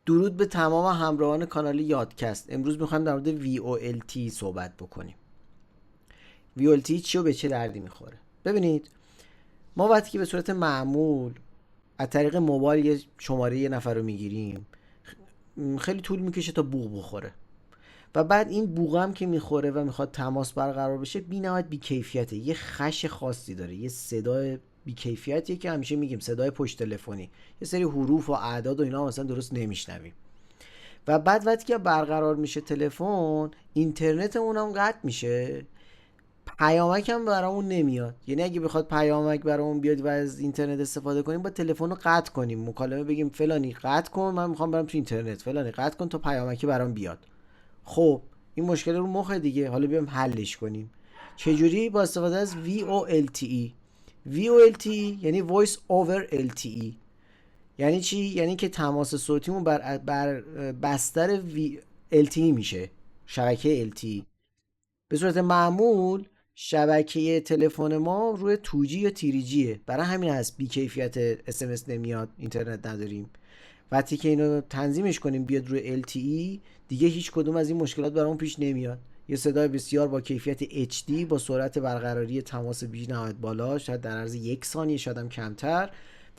درود به تمام همراهان کانال یادکست. امروز میخوایم در مورد VoLTE صحبت بکنیم. VoLTE چی و به چه دردی میخوره؟ ببینید، ما وقتی که به صورت معمول از طریق موبایل یه شماره یه نفر رو میگیریم، خیلی طول میکشه تا بوق بخوره و بعد این بوق هم که میخوره و میخواد تماس برقرار بشه بی‌نهایت بی‌کیفیته. یه خش خاصی داره، یه صدای بی‌کیفیتیه که همیشه میگیم صدای پشت تلفنی، یه سری حروف و اعداد و اینا مثلا درست نمیشنویم. و بعد وقتی که برقرار میشه تلفن، اینترنت اونم قطع میشه، پیامک هم برامون نمیاد. یعنی اگه بخواد پیامک برامون بیاد و از اینترنت استفاده کنیم، با تلفن رو قطع کنیم، مکالمه بگیم فلانی قطع کن، من میخوام برم تو اینترنت، فلانی قطع کن تا پیامکی برام بیاد. خب این مشکل رو مخه دیگه، حالا بیام حلش کنیم. چجوری؟ با استفاده از VoLTE. VoLTE یعنی Voice over LTE. یعنی چی؟ یعنی که تماس صوتیمون بر بستر LTE میشه، شبکه LTE. به صورت معمول شبکه تلفن ما روی 2G یا 3Gه، برای همین هست بی کیفیت SMS نمیاد، اینترنت نداریم. وقتی که اینو تنظیمش کنیم بیاد روی LTE، دیگه هیچ کدوم از این مشکلات برامون پیش نمیاد. یه صدای بسیار با کیفیت HD با سرعت برقراری تماس بی نهایت بالا، شاید در عرض 1 ثانیه، شاید هم کمتر،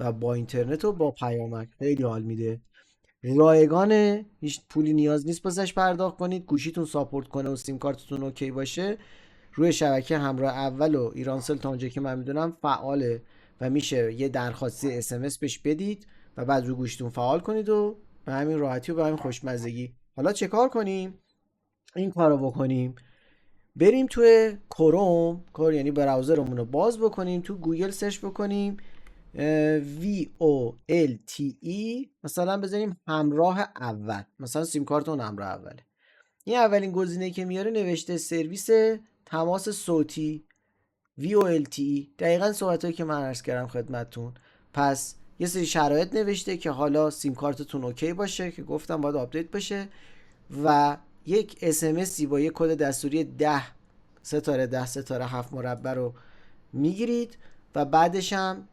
و با اینترنت و با پیامک خیلی حال میده. رایگانه، هیچ پولی نیاز نیست بازش پرداخت کنید، گوشیتون ساپورت کنه و سیم کارتتون اوکی باشه. روی شبکه همراه اول و ایرانسل تا اونجایی که من میدونم فعاله و میشه یه درخواستی SMS بهش بدید و بعد رو گوشیتون فعال کنید و به همین راحتی و به همین خوشمزگی. حالا چه کار کنیم؟ این کارو بکنیم، بریم توی کروم، یعنی براوزرمون رو باز بکنیم، تو گوگل سرچ بکنیم VoLTE، مثلا بزنیم همراه اول، مثلا سیم کارتون همراه اوله. این اولین گزینه که میاره نوشته سرویس تماس صوتی VoLTE، دقیقا صحبتایی که من عرض کردم خدمتتون. پس یه سری شرایط نوشته که حالا سیم کارتتون اوکی باشه، که گفتم باید آپدیت بشه، و یک SMSی با یک کد دستوری 10 ستاره 10 ستاره 7 مربع رو میگیرید و بعدش هم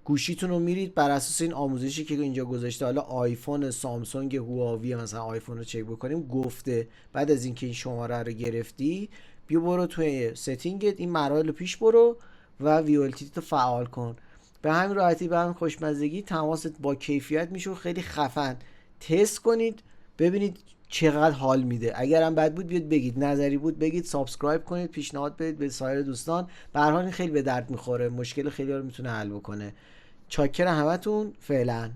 گوشیتون رو میرید بر اساس این آموزشی که اینجا گذاشته، حالا آیفون، سامسونگ، هواوی، مثلا آیفون رو چک بکنیم، گفته بعد از اینکه این شماره رو گرفتی بیا برو توی ستینگت، این مراحل رو پیش برو و VoLTE تو فعال کن. به همین راحتی، به همین خوشمزگی تماست با کیفیت میشه، خیلی خفن. تست کنید ببینید چقدر حال میده. اگرم بد بود بیاد بگید، نظری بود بگید، سابسکرایب کنید، پیشنهاد بدید به سایر دوستان. به هر حال این خیلی به درد میخوره، مشکل خیلی رو میتونه حل بکنه. چاکر همتون، فعلا.